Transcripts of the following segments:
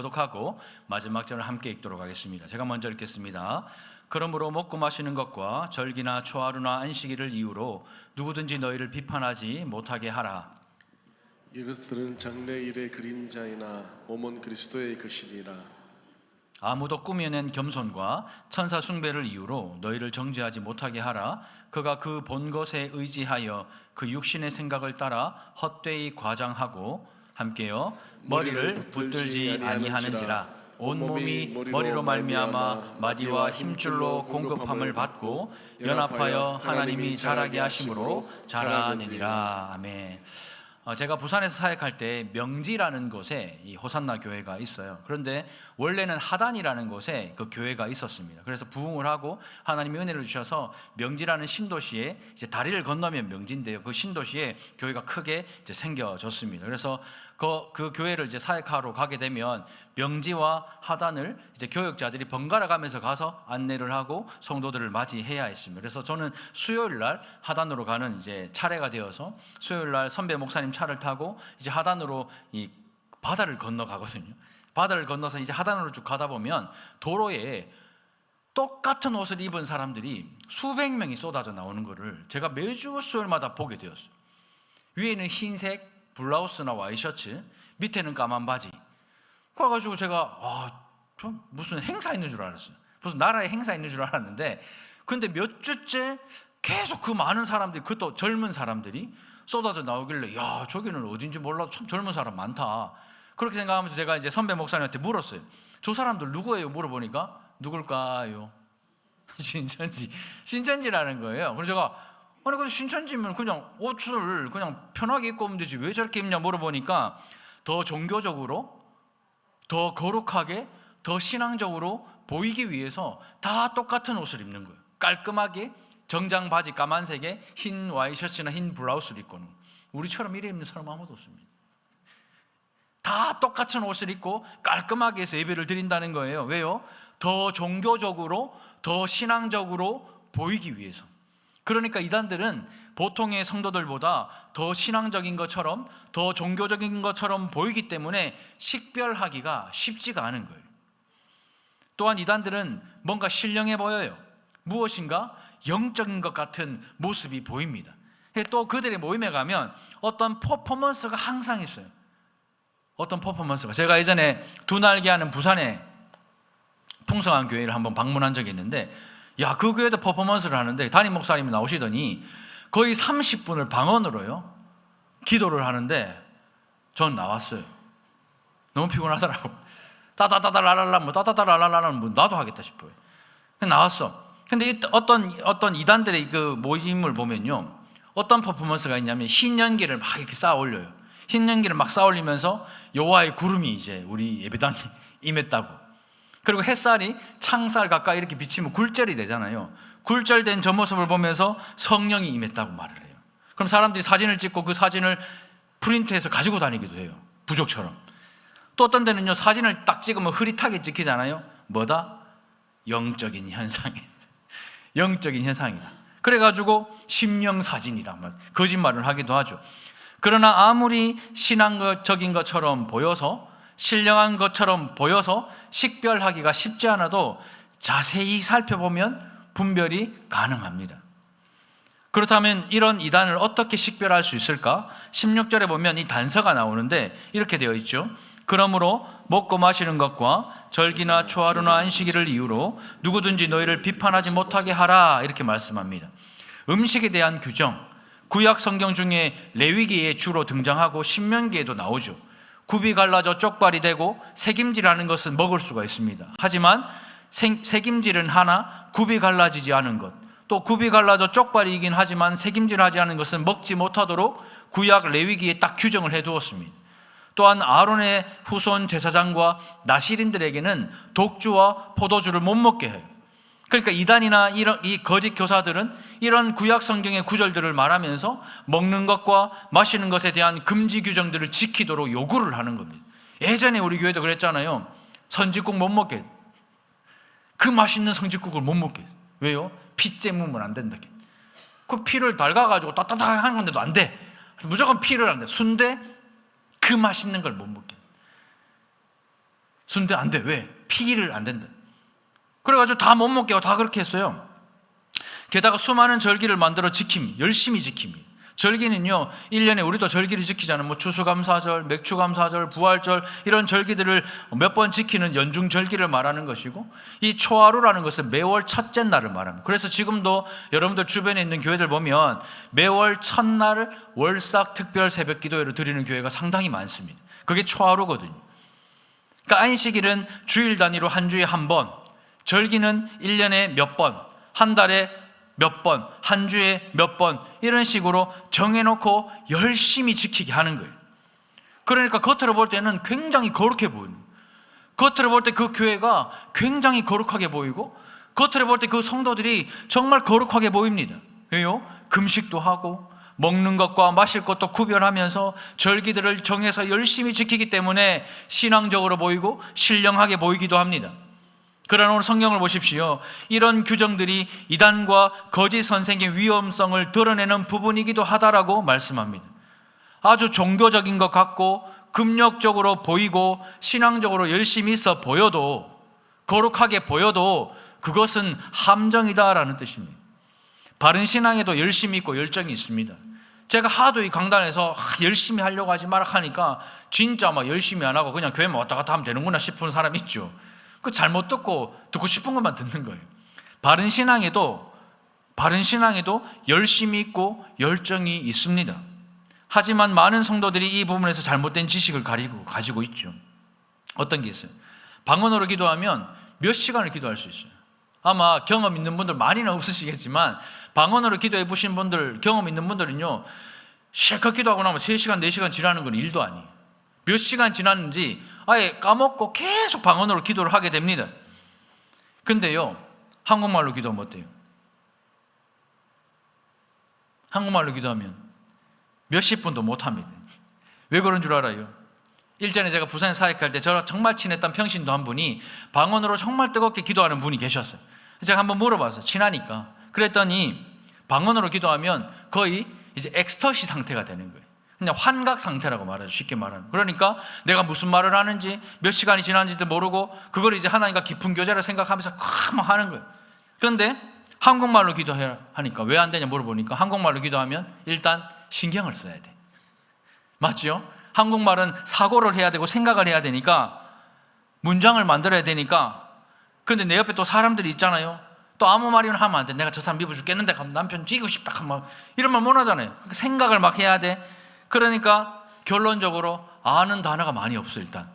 교독하고 마지막 절을 함께 읽도록 하겠습니다. 제가 먼저 읽겠습니다. 그러므로 먹고 마시는 것과 절기나 초하루나 안식일을 이유로 누구든지 너희를 비판하지 못하게 하라. 이것들은 장래일의 그림자이나 몸은 그리스도의 것이니라. 아무도 꾸며낸 겸손과 천사 숭배를 이유로 너희를 정죄하지 못하게 하라. 그가 그 본 것에 의지하여 그 육신의 생각을 따라 헛되이 과장하고 함께요 머리를 붙들지 아니하는지라. 온몸이 머리로 말미암아 마디와 힘줄로 공급함을 받고 연합하여 하나님이 자라게 하심으로 자라느니라. 아멘. 제가 부산에서 사역할 때 명지라는 곳에 이 호산나 교회가 있어요. 그런데 원래는 하단이라는 곳에 그 교회가 있었습니다. 그래서 부흥을 하고 하나님이 은혜를 주셔서 명지라는 신도시에 이제 다리를 건너면 명지인데요. 그 신도시에 교회가 크게 이제 생겨졌습니다. 그래서 그 교회를 이제 사역하러 가게 되면 명지와 하단을 이제 교역자들이 번갈아 가면서 가서 안내를 하고 성도들을 맞이해야 했습니다. 그래서 저는 수요일 날 하단으로 가는 이제 차례가 되어서 수요일 날 선배 목사님 차를 타고 이제 하단으로 이 바다를 건너가거든요. 바다를 건너서 이제 하단으로 쭉 가다 보면 도로에 똑같은 옷을 입은 사람들이 수백 명이 쏟아져 나오는 것을 제가 매주 수요일마다 보게 되었어요. 위에는 흰색 블라우스나 와이셔츠, 밑에는 까만 바지. 그래가지고 제가 좀 무슨 행사 있는 줄 알았어요. 무슨 나라에 행사 있는 줄 알았는데, 근데 몇 주째 계속 그 많은 사람들이, 그것도 젊은 사람들이 쏟아져 나오길래 야, 저기는 어딘지 몰라도 참 젊은 사람 많다. 그렇게 생각하면서 제가 이제 선배 목사님한테 물었어요. 저 사람들 누구예요? 물어보니까 누굴까요? 신천지라는 거예요. 그래서 제가 아니 근데 신천지면 그냥 옷을 그냥 편하게 입고 오면 되지 왜 저렇게 입냐 물어보니까 더 종교적으로, 더 거룩하게, 더 신앙적으로 보이기 위해서 다 똑같은 옷을 입는 거예요. 깔끔하게 정장 바지 까만색에 흰 와이셔츠나 흰 블라우스를 입고는. 우리처럼 이래 입는 사람 아무도 없습니다. 다 똑같은 옷을 입고 깔끔하게 해서 예배를 드린다는 거예요. 왜요? 더 종교적으로, 더 신앙적으로 보이기 위해서. 그러니까 이단들은 보통의 성도들보다 더 신앙적인 것처럼, 더 종교적인 것처럼 보이기 때문에 식별하기가 쉽지가 않은 거예요. 또한 이단들은 뭔가 신령해 보여요. 무엇인가 영적인 것 같은 모습이 보입니다. 또 그들의 모임에 가면 어떤 퍼포먼스가 항상 있어요. 어떤 퍼포먼스가, 제가 예전에 두 날개 하는 부산의 풍성한 교회를 한번 방문한 적이 있는데, 야, 그 교회도 퍼포먼스를 하는데 담임 목사님이 나오시더니 거의 30분을 방언으로요 기도를 하는데 전 나왔어요. 너무 피곤하더라고. 따다다다라랄라 뭐 따다다라랄라는 뭐 나도 하겠다 싶어요. 나왔어. 근데 어떤 이단들의 그 모임을 보면요, 어떤 퍼포먼스가 있냐면 흰 연기를 막 이렇게 쌓아 올려요. 흰 연기를 막 쌓아 올리면서 여호와의 구름이 이제 우리 예배당에 임했다고. 그리고 햇살이 창살 가까이 이렇게 비치면 굴절이 되잖아요. 굴절된 저 모습을 보면서 성령이 임했다고 말을 해요. 그럼 사람들이 사진을 찍고 그 사진을 프린트해서 가지고 다니기도 해요. 부족처럼. 또 어떤 데는요, 사진을 딱 찍으면 흐릿하게 찍히잖아요. 뭐다? 영적인 현상이다. 영적인 현상이다. 그래가지고 심령사진이다, 거짓말을 하기도 하죠. 그러나 아무리 신앙적인 것처럼 보여서, 신령한 것처럼 보여서 식별하기가 쉽지 않아도 자세히 살펴보면 분별이 가능합니다. 그렇다면 이런 이단을 어떻게 식별할 수 있을까? 16절에 보면 이 단서가 나오는데 이렇게 되어 있죠. 그러므로 먹고 마시는 것과 절기나 초하루나 안식일을 이유로 누구든지 너희를 비판하지 못하게 하라, 이렇게 말씀합니다. 음식에 대한 규정, 구약 성경 중에 레위기에 주로 등장하고 신명기에도 나오죠. 굽이 갈라져 쪽발이 되고 새김질하는 것은 먹을 수가 있습니다. 하지만 새김질은 하나 굽이 갈라지지 않은 것, 또 굽이 갈라져 쪽발이긴 하지만 새김질하지 않은 것은 먹지 못하도록 구약 레위기에 딱 규정을 해두었습니다. 또한 아론의 후손 제사장과 나실인들에게는 독주와 포도주를 못 먹게 해요. 그러니까 이단이나 이 거짓 교사들은 이런 구약 성경의 구절들을 말하면서 먹는 것과 마시는 것에 대한 금지 규정들을 지키도록 요구를 하는 겁니다. 예전에 우리 교회도 그랬잖아요. 선지국 못 먹게, 그 맛있는 선지국을 못 먹게. 왜요? 피 째무면 안 된다. 그 피를 달가가지고 따따따 하는 건데도 안 돼. 무조건 피를 안 돼. 순대 그 맛있는 걸 못 먹게. 순대 안 돼. 왜? 피를 안 된다. 그래가지고 다 못 먹게 하고 다 그렇게 했어요. 게다가 수많은 절기를 만들어 열심히 지킵니다. 절기는요, 1년에 우리도 절기를 지키잖아요. 뭐 추수감사절, 맥추감사절, 부활절, 이런 절기들을 몇 번 지키는 연중 절기를 말하는 것이고, 이 초하루라는 것은 매월 첫째 날을 말합니다. 그래서 지금도 여러분들 주변에 있는 교회들 보면 매월 첫날을 월삭 특별 새벽 기도회로 드리는 교회가 상당히 많습니다. 그게 초하루거든요. 그러니까 안식일은 주일 단위로 한 주에 한 번, 절기는 1년에 몇 번, 한 달에 몇 번, 한 주에 몇 번, 이런 식으로 정해놓고 열심히 지키게 하는 거예요. 그러니까 겉으로 볼 때는 굉장히 거룩해 보이는 거예요. 겉으로 볼 때 그 교회가 굉장히 거룩하게 보이고, 겉으로 볼 때 그 성도들이 정말 거룩하게 보입니다. 왜요? 금식도 하고 먹는 것과 마실 것도 구별하면서 절기들을 정해서 열심히 지키기 때문에 신앙적으로 보이고 신령하게 보이기도 합니다. 그러나 오늘 성경을 보십시오. 이런 규정들이 이단과 거짓 선생의 위험성을 드러내는 부분이기도 하다라고 말씀합니다. 아주 종교적인 것 같고 금욕적으로 보이고 신앙적으로 열심히 있어 보여도, 거룩하게 보여도 그것은 함정이다라는 뜻입니다. 바른 신앙에도 열심히 있고 열정이 있습니다. 제가 하도 이 강단에서 열심히 하려고 하지 마라 하니까 진짜 막 열심히 안 하고 그냥 교회만 왔다 갔다 하면 되는구나 싶은 사람 있죠. 그 잘못 듣고 싶은 것만 듣는 거예요. 바른 신앙에도 열심히 있고 열정이 있습니다. 하지만 많은 성도들이 이 부분에서 잘못된 지식을 가지고 있죠. 어떤 게 있어요? 방언으로 기도하면 몇 시간을 기도할 수 있어요. 아마 경험 있는 분들 많이는 없으시겠지만 방언으로 기도해 보신 분들, 경험 있는 분들은요, 실컷 기도하고 나면 3시간, 4시간 지나는 건 일도 아니에요. 몇 시간 지났는지 아예 까먹고 계속 방언으로 기도를 하게 됩니다. 근데요, 한국말로 기도하면 어때요? 한국말로 기도하면 몇십 분도 못합니다. 왜 그런 줄 알아요? 일전에 제가 부산에 사역할 때 저랑 정말 친했던 평신도 한 분이 방언으로 정말 뜨겁게 기도하는 분이 계셨어요. 제가 한번 물어봤어요. 친하니까. 그랬더니 방언으로 기도하면 거의 이제 엑스터시 상태가 되는 거예요. 그냥 환각 상태라고 말하죠. 쉽게 말하면. 그러니까 내가 무슨 말을 하는지 몇 시간이 지났는지도 모르고 그걸 이제 하나님과 깊은 교제를 생각하면서 막 하는 거예요. 그런데 한국말로 기도해야 하니까 왜 안 되냐 물어보니까 한국말로 기도하면 일단 신경을 써야 돼. 맞죠? 한국말은 사고를 해야 되고 생각을 해야 되니까 문장을 만들어야 되니까. 근데 내 옆에 또 사람들이 있잖아요. 또 아무 말이나 하면 안 돼. 내가 저 사람 미워 죽겠는데 남편 쥐고 싶다 막 이런 말 못 하잖아요. 생각을 막 해야 돼. 그러니까 결론적으로 아는 단어가 많이 없어. 일단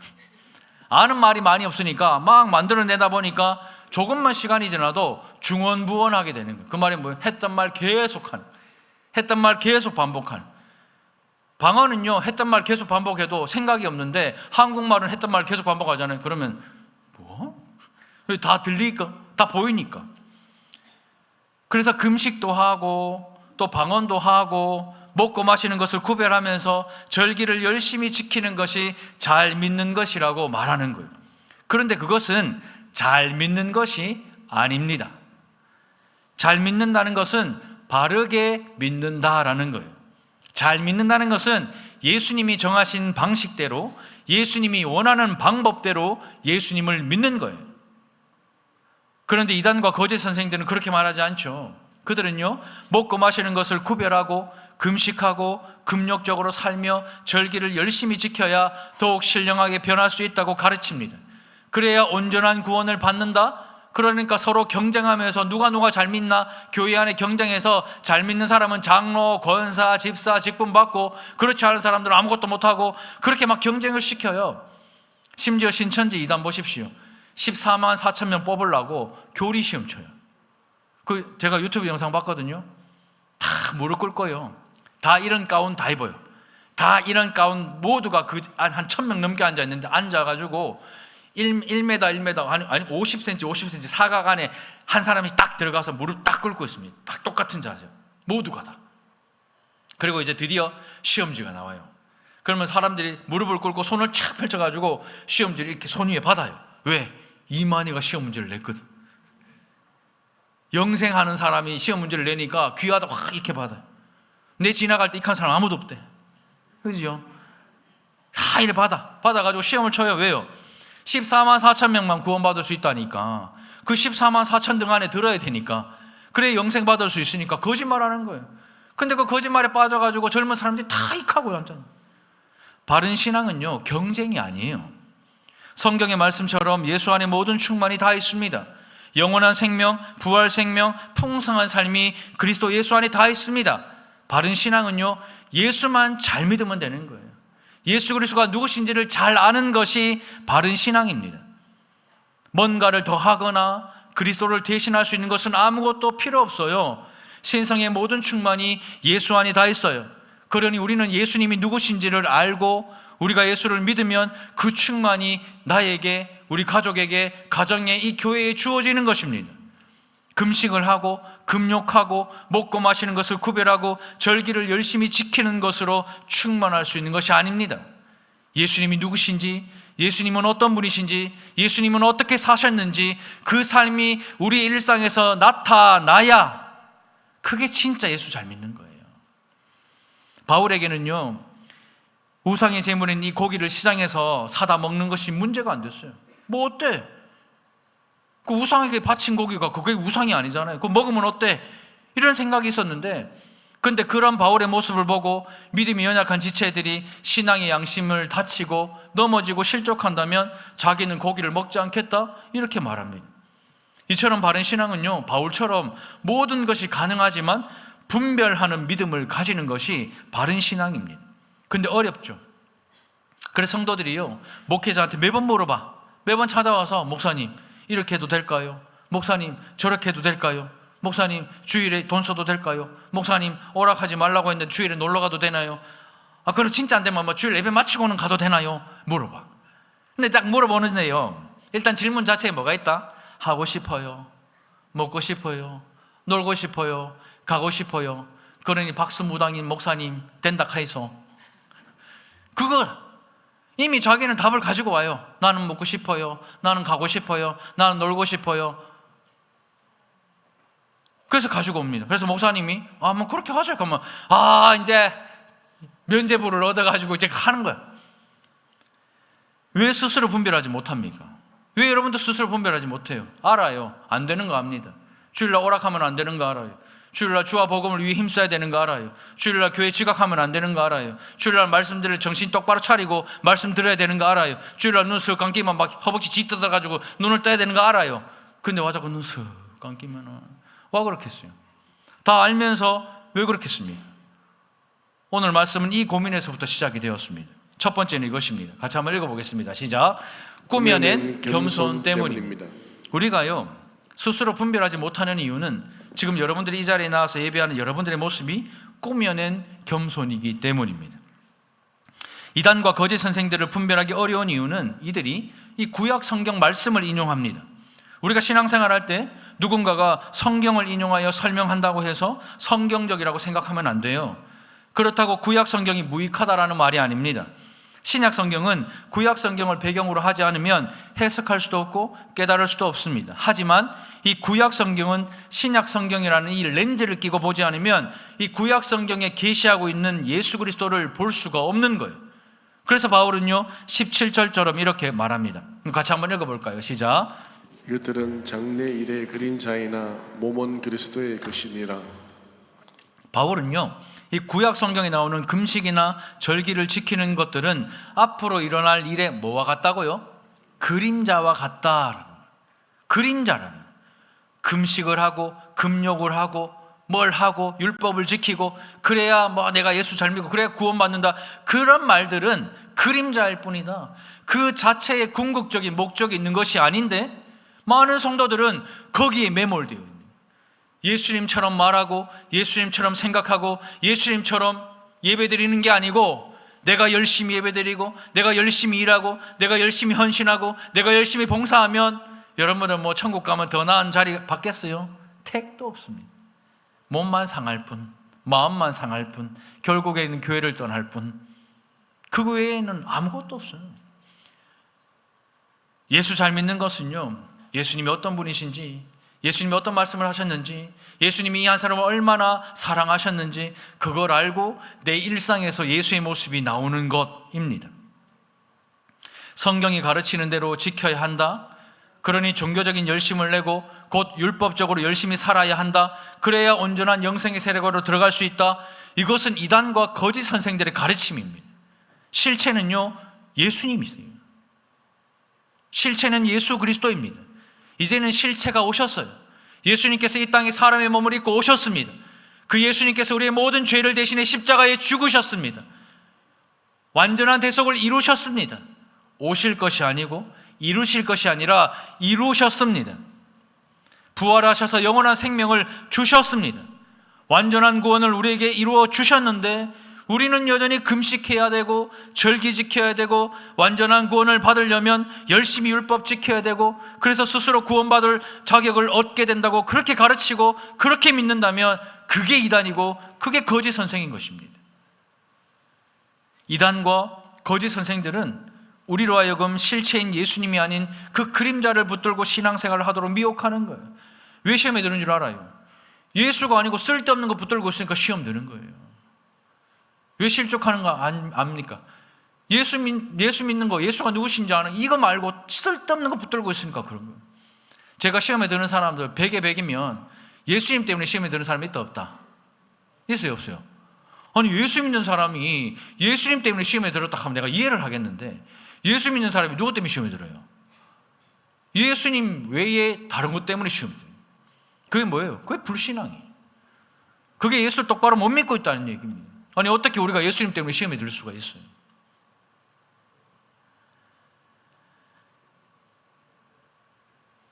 아는 말이 많이 없으니까 막 만들어내다 보니까 조금만 시간이 지나도 중언부언하게 되는 거예요. 그 말이 뭐예요? 했던 말 계속하는, 했던 말 계속 반복하는. 방언은요, 했던 말 계속 반복해도 생각이 없는데 한국말은 했던 말 계속 반복하잖아요. 그러면 뭐? 다 들리니까, 다 보이니까. 그래서 금식도 하고 또 방언도 하고 먹고 마시는 것을 구별하면서 절기를 열심히 지키는 것이 잘 믿는 것이라고 말하는 거예요. 그런데 그것은 잘 믿는 것이 아닙니다. 잘 믿는다는 것은 바르게 믿는다라는 거예요. 잘 믿는다는 것은 예수님이 정하신 방식대로, 예수님이 원하는 방법대로 예수님을 믿는 거예요. 그런데 이단과 거짓 선생들은 그렇게 말하지 않죠. 그들은요, 먹고 마시는 것을 구별하고 금식하고 금욕적으로 살며 절기를 열심히 지켜야 더욱 신령하게 변할 수 있다고 가르칩니다. 그래야 온전한 구원을 받는다? 그러니까 서로 경쟁하면서 누가 잘 믿나? 교회 안에 경쟁해서 잘 믿는 사람은 장로, 권사, 집사, 직분 받고 그렇지 않은 사람들은 아무것도 못하고 그렇게 막 경쟁을 시켜요. 심지어 신천지 이단 보십시오. 14만 4천 명 뽑으려고 교리 시험 쳐요. 제가 유튜브 영상 봤거든요. 다 무릎 꿇고요. 다 이런 가운 다 입어요. 다 이런 가운 모두가 한 1,000명 넘게 앉아있는데 앉아가지고 1m, 아니 50cm 사각 안에 한 사람이 딱 들어가서 무릎 딱 꿇고 있습니다. 딱 똑같은 자세. 모두가 다. 그리고 이제 드디어 시험지가 나와요. 그러면 사람들이 무릎을 꿇고 손을 착 펼쳐가지고 시험지를 이렇게 손 위에 받아요. 왜? 이만희가 시험 문제를 냈거든. 영생하는 사람이 시험 문제를 내니까 귀하다 확 이렇게 받아요. 내 지나갈 때 익한 사람 아무도 없대. 그죠? 다 이래 받아가지고 시험을 쳐요. 왜요? 14만 4천 명만 구원받을 수 있다니까. 그 14만 4천 등 안에 들어야 되니까. 그래 영생 받을 수 있으니까 거짓말하는 거예요. 근데 그 거짓말에 빠져가지고 젊은 사람들이 다 익하고 앉잖아요. 바른 신앙은요, 경쟁이 아니에요. 성경의 말씀처럼 예수 안에 모든 충만이 다 있습니다. 영원한 생명, 부활 생명, 풍성한 삶이 그리스도 예수 안에 다 있습니다. 바른 신앙은요, 예수만 잘 믿으면 되는 거예요. 예수 그리스도가 누구신지를 잘 아는 것이 바른 신앙입니다. 뭔가를 더 하거나 그리스도를 대신할 수 있는 것은 아무것도 필요 없어요. 신성의 모든 충만이 예수 안에 다 있어요. 그러니 우리는 예수님이 누구신지를 알고 우리가 예수를 믿으면 그 충만이 나에게, 우리 가족에게, 가정에, 이 교회에 주어지는 것입니다. 금식을 하고 금욕하고 먹고 마시는 것을 구별하고 절기를 열심히 지키는 것으로 충만할 수 있는 것이 아닙니다. 예수님이 누구신지, 예수님은 어떤 분이신지, 예수님은 어떻게 사셨는지 그 삶이 우리 일상에서 나타나야 그게 진짜 예수 잘 믿는 거예요. 바울에게는요, 우상의 제물인 이 고기를 시장에서 사다 먹는 것이 문제가 안 됐어요. 뭐 어때? 그 우상에게 바친 고기가 그게 우상이 아니잖아요. 그거 먹으면 어때? 이런 생각이 있었는데, 근데 그런 바울의 모습을 보고 믿음이 연약한 지체들이 신앙의 양심을 다치고 넘어지고 실족한다면 자기는 고기를 먹지 않겠다? 이렇게 말합니다. 이처럼 바른 신앙은요, 바울처럼 모든 것이 가능하지만 분별하는 믿음을 가지는 것이 바른 신앙입니다. 근데 어렵죠. 그래서 성도들이요, 목회자한테 매번 물어봐. 매번 찾아와서 목사님 이렇게 해도 될까요? 목사님 저렇게 해도 될까요? 목사님 주일에 돈 써도 될까요? 목사님 오락하지 말라고 했는데 주일에 놀러 가도 되나요? 그럼 진짜 안 되면 주일 예배 마치고는 가도 되나요? 물어봐. 근데 딱 물어보는데요, 일단 질문 자체에 뭐가 있다? 하고 싶어요, 먹고 싶어요, 놀고 싶어요, 가고 싶어요. 그러니 박수무당인 목사님 된다 카이소. 그걸 이미 자기는 답을 가지고 와요. 나는 먹고 싶어요, 나는 가고 싶어요, 나는 놀고 싶어요. 그래서 가지고 옵니다. 그래서 목사님이 뭐 그렇게 하죠. 그러면 이제 면죄부를 얻어가지고 이제 하는 거야. 왜 스스로 분별하지 못합니까? 왜 여러분도 스스로 분별하지 못해요? 알아요. 안 되는 거 압니다. 주일날 오락하면 안 되는 거 알아요. 주일날 주와 복음을 위해 힘써야 되는 거 알아요. 주일날 교회 지각하면 안 되는 거 알아요. 주일날 말씀들을 정신 똑바로 차리고 말씀 들어야 되는 거 알아요. 주일날 눈 쓱 감기면 막 허벅지 짓뜯어가지고 눈을 떠야 되는 거 알아요. 근데 와 자꾸 눈 쓱 감기면은 와 그렇겠어요? 다 알면서 왜 그렇겠습니까? 오늘 말씀은 이 고민에서부터 시작이 되었습니다. 첫 번째는 이것입니다. 같이 한번 읽어보겠습니다. 시작. 꾸며낸 겸손 때문입니다. 우리가요, 스스로 분별하지 못하는 이유는 지금 여러분들이 이 자리에 나와서 예배하는 여러분들의 모습이 꾸며낸 겸손이기 때문입니다. 이단과 거짓 선생들을 분별하기 어려운 이유는 이들이 이 구약 성경 말씀을 인용합니다. 우리가 신앙생활할 때 누군가가 성경을 인용하여 설명한다고 해서 성경적이라고 생각하면 안 돼요. 그렇다고 구약 성경이 무익하다라는 말이 아닙니다. 신약 성경은 구약 성경을 배경으로 하지 않으면 해석할 수도 없고 깨달을 수도 없습니다. 하지만 이 구약 성경은 신약 성경이라는 이 렌즈를 끼고 보지 않으면 이 구약 성경에 계시하고 있는 예수 그리스도를 볼 수가 없는 거예요. 그래서 바울은요 17절처럼 이렇게 말합니다. 같이 한번 읽어볼까요? 시작. 이것들은 장래 일의 그림자이나 몸은 그리스도의 것이니라. 바울은요, 이 구약 성경에 나오는 금식이나 절기를 지키는 것들은 앞으로 일어날 일에 뭐와 같다고요? 그림자와 같다. 그림자라는. 금식을 하고 금욕을 하고 뭘 하고 율법을 지키고 그래야 내가 예수 잘 믿고 그래야 구원받는다. 그런 말들은 그림자일 뿐이다. 그 자체의 궁극적인 목적이 있는 것이 아닌데 많은 성도들은 거기에 매몰되어 있는, 예수님처럼 말하고 예수님처럼 생각하고 예수님처럼 예배드리는 게 아니고 내가 열심히 예배드리고 내가 열심히 일하고 내가 열심히 헌신하고 내가 열심히 봉사하면 여러분들 천국 가면 더 나은 자리 받겠어요? 택도 없습니다. 몸만 상할 뿐, 마음만 상할 뿐, 결국에는 교회를 떠날 뿐, 그 외에는 아무것도 없어요. 예수 잘 믿는 것은요, 예수님이 어떤 분이신지, 예수님이 어떤 말씀을 하셨는지, 예수님이 이 한 사람을 얼마나 사랑하셨는지 그걸 알고 내 일상에서 예수의 모습이 나오는 것입니다. 성경이 가르치는 대로 지켜야 한다. 그러니 종교적인 열심을 내고 곧 율법적으로 열심히 살아야 한다. 그래야 온전한 영생의 세력으로 들어갈 수 있다. 이것은 이단과 거짓 선생들의 가르침입니다. 실체는요, 예수님이세요. 실체는 예수 그리스도입니다. 이제는 실체가 오셨어요. 예수님께서 이 땅에 사람의 몸을 입고 오셨습니다. 그 예수님께서 우리의 모든 죄를 대신해 십자가에 죽으셨습니다. 완전한 대속을 이루셨습니다. 오실 것이 아니고 이루실 것이 아니라 이루셨습니다. 부활하셔서 영원한 생명을 주셨습니다. 완전한 구원을 우리에게 이루어 주셨는데 우리는 여전히 금식해야 되고 절기 지켜야 되고 완전한 구원을 받으려면 열심히 율법 지켜야 되고 그래서 스스로 구원받을 자격을 얻게 된다고 그렇게 가르치고 그렇게 믿는다면 그게 이단이고 그게 거짓 선생인 것입니다. 이단과 거짓 선생들은 우리로 하여금 실체인 예수님이 아닌 그 그림자를 붙들고 신앙생활을 하도록 미혹하는 거예요. 왜 시험에 드는 줄 알아요? 예수가 아니고 쓸데없는 거 붙들고 있으니까 시험 드는 거예요. 왜 실족하는 거 압니까? 예수 믿는 거, 예수가 누구신지 아는 이거 말고 쓸데없는 거 붙들고 있으니까 그런 거예요. 제가 시험에 드는 사람들 100에 100이면 예수님 때문에 시험에 드는 사람이 있다 없다? 있어요 없어요? 아니 예수 믿는 사람이 예수님 때문에 시험에 들었다 하면 내가 이해를 하겠는데 예수 믿는 사람이 누구 때문에 시험에 들어요? 예수님 외에 다른 것 때문에 시험에 들어요. 그게 뭐예요? 그게 불신앙이에요. 그게 예수를 똑바로 못 믿고 있다는 얘기입니다. 아니 어떻게 우리가 예수님 때문에 시험에 들 수가 있어요?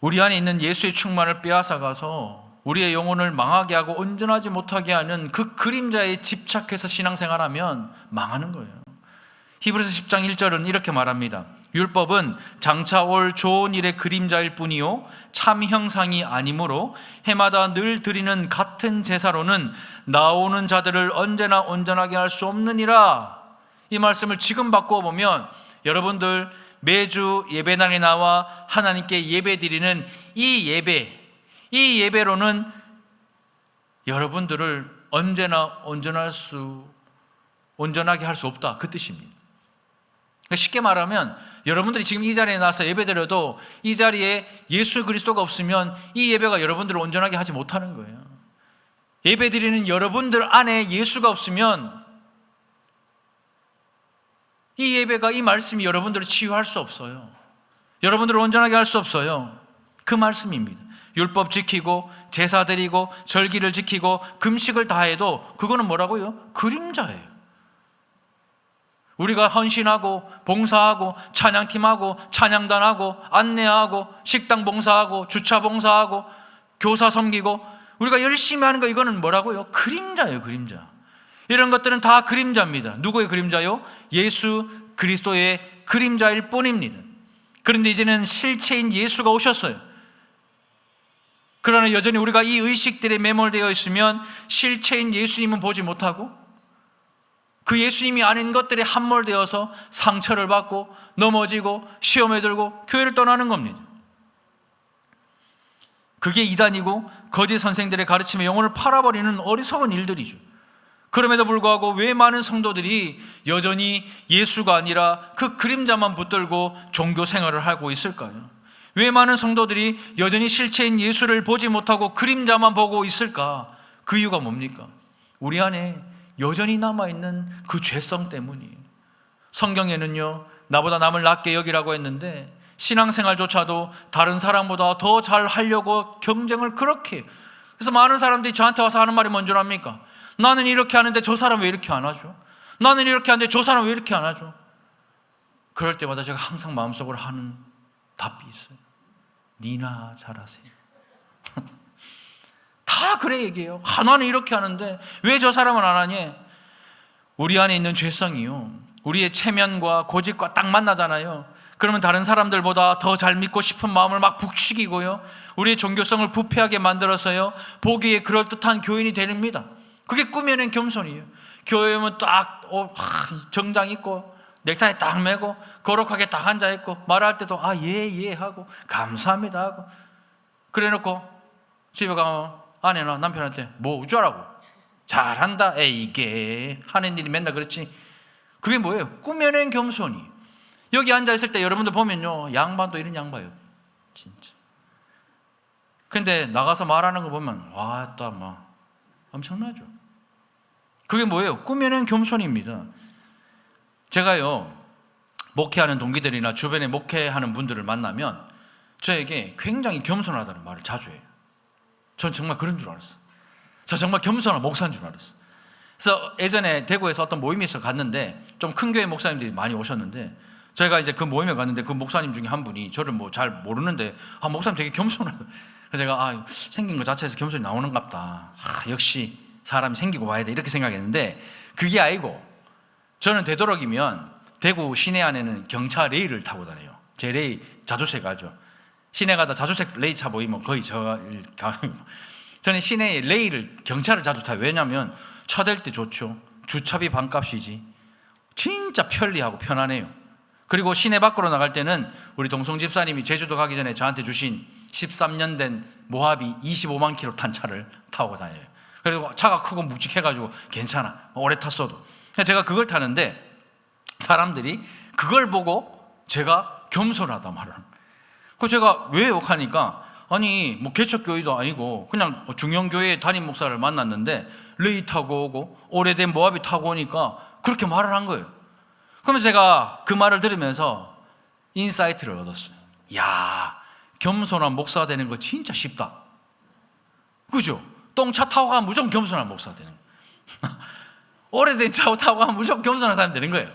우리 안에 있는 예수의 충만을 빼앗아가서 우리의 영혼을 망하게 하고 온전하지 못하게 하는 그 그림자에 집착해서 신앙생활하면 망하는 거예요. 히브리서 10장 1절은 이렇게 말합니다. 율법은 장차 올 좋은 일의 그림자일 뿐이요 참 형상이 아니므로 해마다 늘 드리는 같은 제사로는 나오는 자들을 언제나 온전하게 할 수 없느니라. 이 말씀을 지금 바꾸어 보면 여러분들 매주 예배당에 나와 하나님께 예배 드리는 이 예배로는 여러분들을 언제나 온전하게 할 수 없다, 그 뜻입니다. 쉽게 말하면 여러분들이 지금 이 자리에 나와서 예배 드려도 이 자리에 예수 그리스도가 없으면 이 예배가 여러분들을 온전하게 하지 못하는 거예요. 예배 드리는 여러분들 안에 예수가 없으면 이 예배가, 이 말씀이 여러분들을 치유할 수 없어요. 여러분들을 온전하게 할 수 없어요. 그 말씀입니다. 율법 지키고 제사 드리고 절기를 지키고 금식을 다 해도 그거는 뭐라고요? 그림자예요. 우리가 헌신하고 봉사하고 찬양팀하고 찬양단하고 안내하고 식당 봉사하고 주차 봉사하고 교사 섬기고 우리가 열심히 하는 거, 이거는 뭐라고요? 그림자예요. 그림자. 이런 것들은 다 그림자입니다. 누구의 그림자요? 예수 그리스도의 그림자일 뿐입니다. 그런데 이제는 실체인 예수가 오셨어요. 그러나 여전히 우리가 이 의식들에 매몰되어 있으면 실체인 예수님은 보지 못하고 그 예수님이 아닌 것들에 함몰되어서 상처를 받고 넘어지고 시험에 들고 교회를 떠나는 겁니다. 그게 이단이고 거짓 선생들의 가르침에 영혼을 팔아버리는 어리석은 일들이죠. 그럼에도 불구하고 왜 많은 성도들이 여전히 예수가 아니라 그 그림자만 붙들고 종교 생활을 하고 있을까요? 왜 많은 성도들이 여전히 실체인 예수를 보지 못하고 그림자만 보고 있을까? 그 이유가 뭡니까? 우리 안에 여전히 남아있는 그 죄성 때문이에요. 성경에는요, 나보다 남을 낮게 여기라고 했는데 신앙생활조차도 다른 사람보다 더 잘하려고 경쟁을 그렇게 해요. 그래서 많은 사람들이 저한테 와서 하는 말이 뭔 줄 압니까? 나는 이렇게 하는데 저 사람 왜 이렇게 안 하죠? 나는 이렇게 하는데 저 사람 왜 이렇게 안 하죠? 그럴 때마다 제가 항상 마음속으로 하는 답이 있어요. 니나 잘하세요. 다 그래 얘기해요. 나는 이렇게 하는데 왜 저 사람은 안 하니? 우리 안에 있는 죄성이요, 우리의 체면과 고집과 딱 만나잖아요. 그러면 다른 사람들보다 더 잘 믿고 싶은 마음을 막 북식이고요, 우리의 종교성을 부패하게 만들어서요, 보기에 그럴듯한 교인이 됩니다. 그게 꾸며낸 겸손이에요. 교회 오면 딱 정장 입고 넥타이 딱 매고 거룩하게 딱 앉아있고 말할 때도 예 하고 감사합니다 하고 그래놓고 집에 가면 아내나 남편한테 뭐 어쩌라고, 잘한다, 이게 하는 일이 맨날 그렇지. 그게 뭐예요? 꾸며낸 겸손이. 여기 앉아 있을 때 여러분들 보면요, 양반도 이런 양반이에요, 진짜. 근데 나가서 말하는 거 보면 와, 또 막 엄청나죠. 그게 뭐예요? 꾸며낸 겸손입니다. 제가요, 목회하는 동기들이나 주변에 목회하는 분들을 만나면 저에게 굉장히 겸손하다는 말을 자주 해요. 전 정말 그런 줄 알았어요. 저 정말 겸손한 목사인 줄 알았어요. 그래서 예전에 대구에서 어떤 모임이 있어 갔는데, 좀 큰 교회 목사님들이 많이 오셨는데, 제가 이제 그 모임에 갔는데 그 목사님 중에 한 분이 저를 뭐 잘 모르는데, 목사님 되게 겸손하다. 그래서 제가 생긴 것 자체에서 겸손이 나오는갑다. 역시 사람이 생기고 봐야 돼, 이렇게 생각했는데, 그게 아니고, 저는 되도록이면 대구 시내 안에는 경차 레일을 타고 다녀요. 제 레일 자주색 가죠. 시내 가다 자주색 레일 차 보이면 거의 저는 시내에 레일을, 경차를 자주 타요. 왜냐하면 차댈 때 좋죠. 주차비 반값이지. 진짜 편리하고 편하네요. 그리고 시내 밖으로 나갈 때는 우리 동성 집사님이 제주도 가기 전에 저한테 주신 13년 된 모하비 25만 킬로 탄 차를 타고 다녀요. 그래서 차가 크고 묵직해가지고 괜찮아, 오래 탔어도. 제가 그걸 타는데 사람들이 그걸 보고 제가 겸손하다 말을 하는 거예요. 그래서 제가 왜 욕하니까, 아니 뭐 개척교회도 아니고 그냥 중형교회 담임 목사를 만났는데 레이 타고 오고 오래된 모하비 타고 오니까 그렇게 말을 한 거예요. 그러면서 제가 그 말을 들으면서 인사이트를 얻었어요. 야, 겸손한 목사 되는 거 진짜 쉽다, 그죠? 똥차 타고 가면 무조건 겸손한 목사 되는 거예요. 오래된 차 타고 가면 무조건 겸손한 사람이 되는 거예요.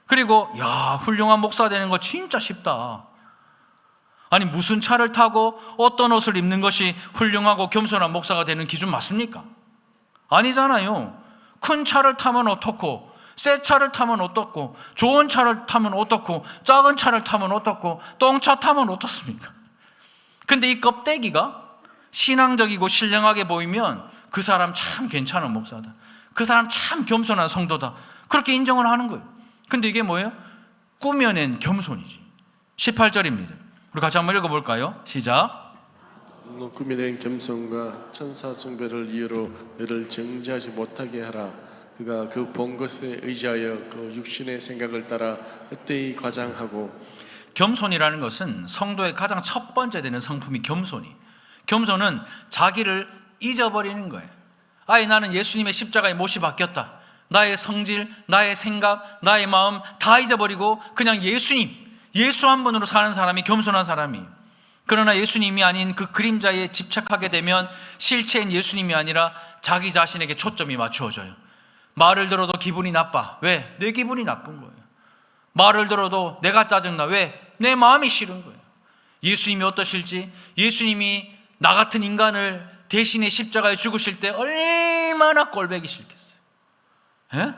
그리고 야, 훌륭한 목사 되는 거 진짜 쉽다. 아니 무슨 차를 타고 어떤 옷을 입는 것이 훌륭하고 겸손한 목사가 되는 기준 맞습니까? 아니잖아요. 큰 차를 타면 어떻고, 새 차를 타면 어떻고, 좋은 차를 타면 어떻고, 작은 차를 타면 어떻고, 똥차 타면 어떻습니까? 근데 이 껍데기가 신앙적이고 신령하게 보이면 그 사람 참 괜찮은 목사다, 그 사람 참 겸손한 성도다, 그렇게 인정을 하는 거예요. 근데 이게 뭐예요? 꾸며낸 겸손이지. 18절입니다. 우리 같이 한번 읽어볼까요? 시작. 너 꾸며낸 겸손과 천사 숭배를 이유로 너를 정죄하지 못하게 하라. 그가 그 본 것에 의지하여 그 육신의 생각을 따라 헛되이 과장하고. 겸손이라는 것은 성도의 가장 첫 번째 되는 성품이 겸손이. 겸손은 자기를 잊어버리는 거예요. 아예 나는 예수님의 십자가에 못이 박혔다. 나의 성질, 나의 생각, 나의 마음 다 잊어버리고 그냥 예수 한 분으로 사는 사람이 겸손한 사람이에요. 그러나 예수님이 아닌 그 그림자에 집착하게 되면 실체인 예수님이 아니라 자기 자신에게 초점이 맞추어져요. 말을 들어도 기분이 나빠. 왜? 내 기분이 나쁜 거예요. 말을 들어도 내가 짜증나. 왜? 내 마음이 싫은 거예요. 예수님이 어떠실지, 예수님이 나 같은 인간을 대신에 십자가에 죽으실 때 얼마나 꼴보기 싫겠어요. 예?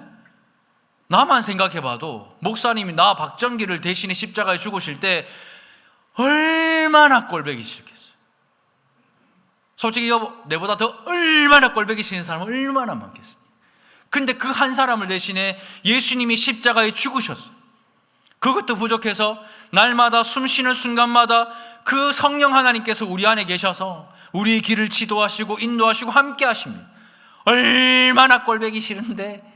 나만 생각해봐도 목사님이 나 박정기를 대신에 십자가에 죽으실 때 얼마나 꼴보기 싫겠어요. 솔직히 여보, 내보다 더 얼마나 꼴보기 싫은 사람은 얼마나 많겠습니까? 근데 그 한 사람을 대신에 예수님이 십자가에 죽으셨어요. 그것도 부족해서 날마다 숨 쉬는 순간마다 그 성령 하나님께서 우리 안에 계셔서 우리의 길을 지도하시고 인도하시고 함께 하십니다. 얼마나 꼴보기 싫은데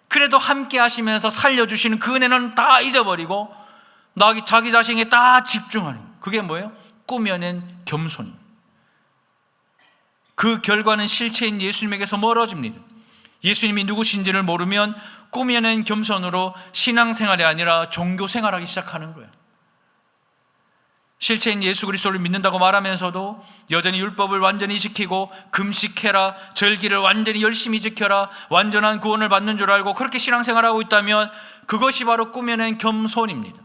그래도 함께 하시면서 살려주시는 그 은혜는 다 잊어버리고 자기 자신에 다 집중하는, 그게 뭐예요? 꾸며낸 겸손. 그 결과는 실체인 예수님에게서 멀어집니다. 예수님이 누구신지를 모르면 꾸며낸 겸손으로 신앙생활이 아니라 종교생활하기 시작하는 거예요. 실체인 예수 그리스도를 믿는다고 말하면서도 여전히 율법을 완전히 지키고 금식해라, 절기를 완전히 열심히 지켜라, 완전한 구원을 받는 줄 알고 그렇게 신앙생활하고 있다면 그것이 바로 꾸며낸 겸손입니다.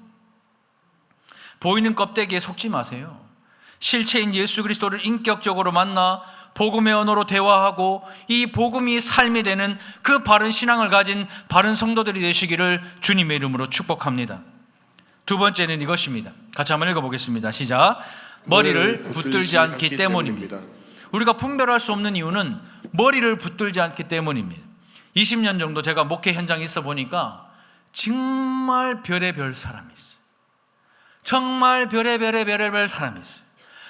보이는 껍데기에 속지 마세요. 실체인 예수 그리스도를 인격적으로 만나 복음의 언어로 대화하고 이 복음이 삶이 되는 그 바른 신앙을 가진 바른 성도들이 되시기를 주님의 이름으로 축복합니다. 두 번째는 이것입니다. 같이 한번 읽어보겠습니다. 시작. 머리를 붙들지 않기 때문입니다. 우리가 분별할 수 없는 이유는 머리를 붙들지 않기 때문입니다. 20년 정도 제가 목회 현장에 있어 보니까 정말 별의별 사람이 있어요. 정말 별의별 사람이 있어요.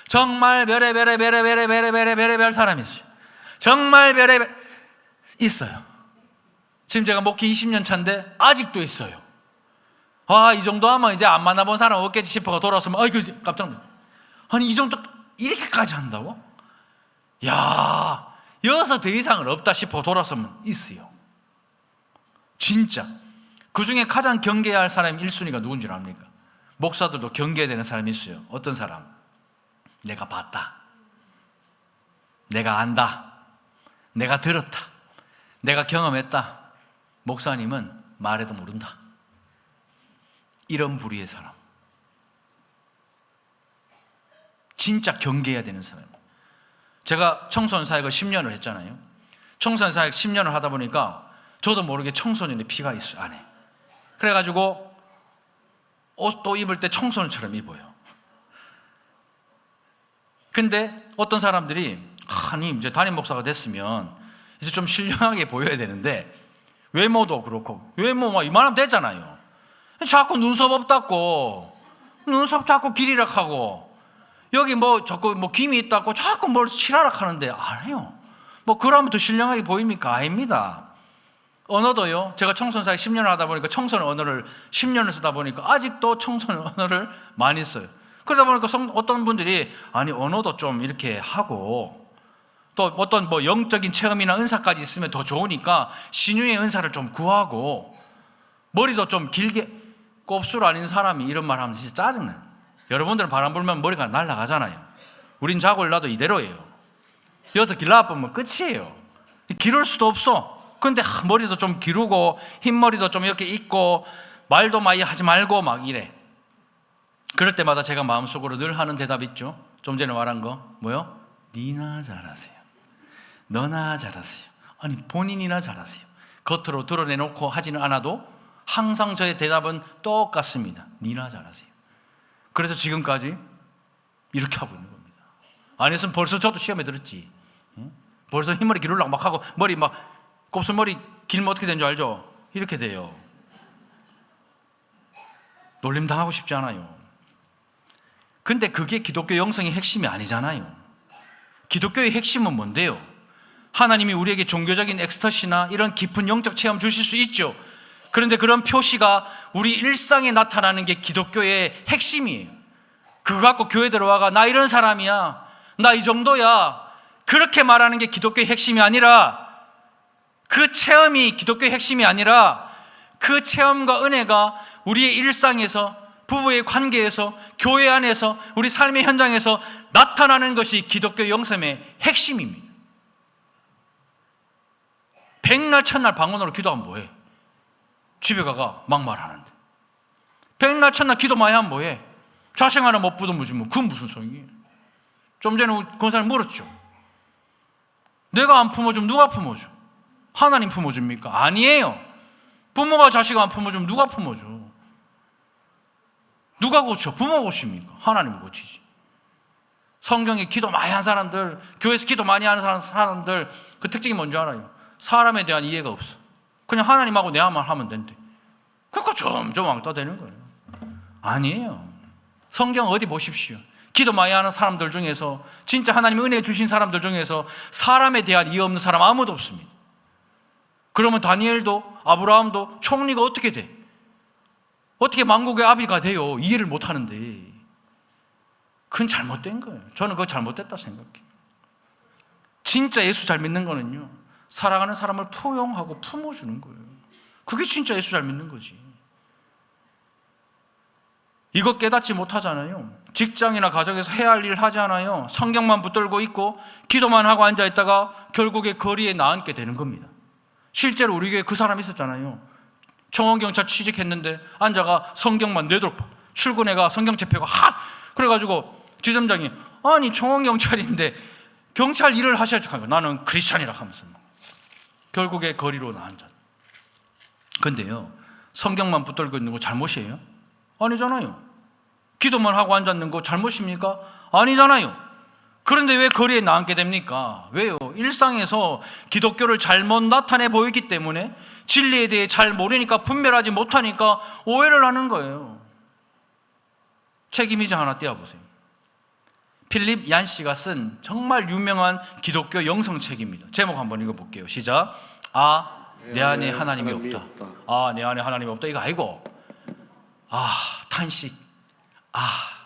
정말 별의별 사람이 있어요. 정말 별의별 있어요. 지금 제가 목회 20년 차인데 아직도 있어요. 아, 이 정도 하면 이제 안 만나본 사람 없겠지 싶어가 돌아서면 아이고 깜짝 놀랐어요. 아니 이 정도 이렇게까지 한다고? 야, 여기서 더 이상은 없다 싶어 돌아서면 있어요. 진짜. 그 중에 가장 경계해야 할 사람이 1순위가 누군지 압니까? 목사들도 경계해야 되는 사람이 있어요. 어떤 사람? 내가 봤다, 내가 안다, 내가 들었다, 내가 경험했다. 목사님은 말해도 모른다. 이런 부류의 사람, 진짜 경계해야 되는 사람. 제가 청소년 사역을 10년을 했잖아요. 청소년 사역 10년을 하다 보니까 저도 모르게 청소년의 피가 있어요, 안에. 그래가지고 옷도 입을 때 청소년처럼 입어요. 근데 어떤 사람들이 아니 이제 담임 목사가 됐으면 이제 좀 신령하게 보여야 되는데 외모도 그렇고 외모 막 이만하면 되잖아요. 자꾸 눈썹 없다고, 눈썹 자꾸 기리락하고, 여기 뭐 자꾸 뭐 김이 있다고 자꾸 뭘 칠하락 하는데 안 해요. 뭐 그러면 더 신령하게 보입니까? 아닙니다. 언어도요, 제가 청소년 사역 10년을 하다 보니까 청소년 언어를 10년을 쓰다 보니까 아직도 청소년 언어를 많이 써요. 그러다 보니까 어떤 분들이 아니 언어도 좀 이렇게 하고 또 어떤 뭐 영적인 체험이나 은사까지 있으면 더 좋으니까 신유의 은사를 좀 구하고, 머리도 좀 길게, 곱슬 아닌 사람이 이런 말 하면 진짜 짜증나요. 여러분들은 바람 불면 머리가 날아가잖아요. 우린 자고 일어나도 이대로예요. 여기서 길러보면 끝이에요. 기를 수도 없어. 근데 머리도 좀 기르고 흰머리도 좀 이렇게 있고 말도 많이 하지 말고 막 이래. 그럴 때마다 제가 마음속으로 늘 하는 대답 있죠. 좀 전에 말한 거 뭐요? 니나 잘하세요, 너나 잘하세요. 아니 본인이나 잘하세요. 겉으로 드러내놓고 하지는 않아도 항상 저의 대답은 똑같습니다. 니나 잘하세요. 그래서 지금까지 이렇게 하고 있는 겁니다. 안 했으면 벌써 저도 시험에 들었지. 벌써 흰머리 기르려고 막 하고 머리 막 곱슬머리 길면 어떻게 되는 줄 알죠? 이렇게 돼요. 놀림 당하고 싶지 않아요. 근데 그게 기독교 영성의 핵심이 아니잖아요. 기독교의 핵심은 뭔데요? 하나님이 우리에게 종교적인 엑스터시나 이런 깊은 영적 체험 주실 수 있죠. 그런데 그런 표시가 우리 일상에 나타나는 게 기독교의 핵심이에요. 그거 갖고 교회 들어와가 나 이런 사람이야, 나 이 정도야, 그렇게 말하는 게 기독교의 핵심이 아니라, 그 체험이 기독교의 핵심이 아니라 그 체험과 은혜가 우리의 일상에서, 부부의 관계에서, 교회 안에서, 우리 삶의 현장에서 나타나는 것이 기독교 영성의 핵심입니다. 백날 첫날 방언으로 기도하면 뭐해? 집에 가가 막말하는데. 백날 첫날 기도 많이 하면 뭐해? 자식 하나 못 부르면 뭐 그건 무슨 소용이에요? 좀 전에 권사님 물었죠. 내가 안 품어주면 누가 품어줘? 하나님 품어줍니까? 아니에요. 부모가 자식 안 품어주면 누가 품어줘? 누가 고쳐? 부모가 고칩니까? 하나님이 고치지. 성경에 기도 많이 한 사람들, 교회에서 기도 많이 하는 사람들 그 특징이 뭔지 알아요? 사람에 대한 이해가 없어. 그냥 하나님하고 내 말만 하면 된대. 그러니까 점점 왕따 되는 거예요. 아니에요. 성경 어디 보십시오. 기도 많이 하는 사람들 중에서, 진짜 하나님이 은혜 주신 사람들 중에서 사람에 대한 이해 없는 사람 아무도 없습니다. 그러면 다니엘도 아브라함도 총리가 어떻게 돼? 어떻게 만국의 아비가 돼요? 이해를 못 하는데. 그건 잘못된 거예요. 저는 그거 잘못됐다 생각해요. 진짜 예수 잘 믿는 거는요, 사랑하는 사람을 포용하고 품어주는 거예요. 그게 진짜 예수 잘 믿는 거지. 이거 깨닫지 못하잖아요. 직장이나 가정에서 해야 할 일 하지 않아요. 성경만 붙들고 있고 기도만 하고 앉아있다가 결국에 거리에 나앉게 되는 겁니다. 실제로 우리 교회에 그 사람 있었잖아요. 청원경찰 취직했는데 앉아가 성경만 내돌파, 출근해가 성경 접해가 그래가지고 지점장이 아니 청원경찰인데 경찰 일을 하셔야지 하니까 나는 크리스찬이라 하면서 결국에 거리로 나앉아. 근데요, 성경만 붙들고 있는 거 잘못이에요? 아니잖아요. 기도만 하고 앉았는 거 잘못입니까? 아니잖아요. 그런데 왜 거리에 나앉게 됩니까? 왜요? 일상에서 기독교를 잘못 나타내 보이기 때문에, 진리에 대해 잘 모르니까, 분별하지 못하니까 오해를 하는 거예요. 책임이지 하나 떼어보세요. 필립 얀시가 쓴 정말 유명한 기독교 영성책입니다. 제목 한번 읽어볼게요. 시작. 내 안에 하나님이 없다. 내 안에 하나님이 없다. 이거 아니고 탄식.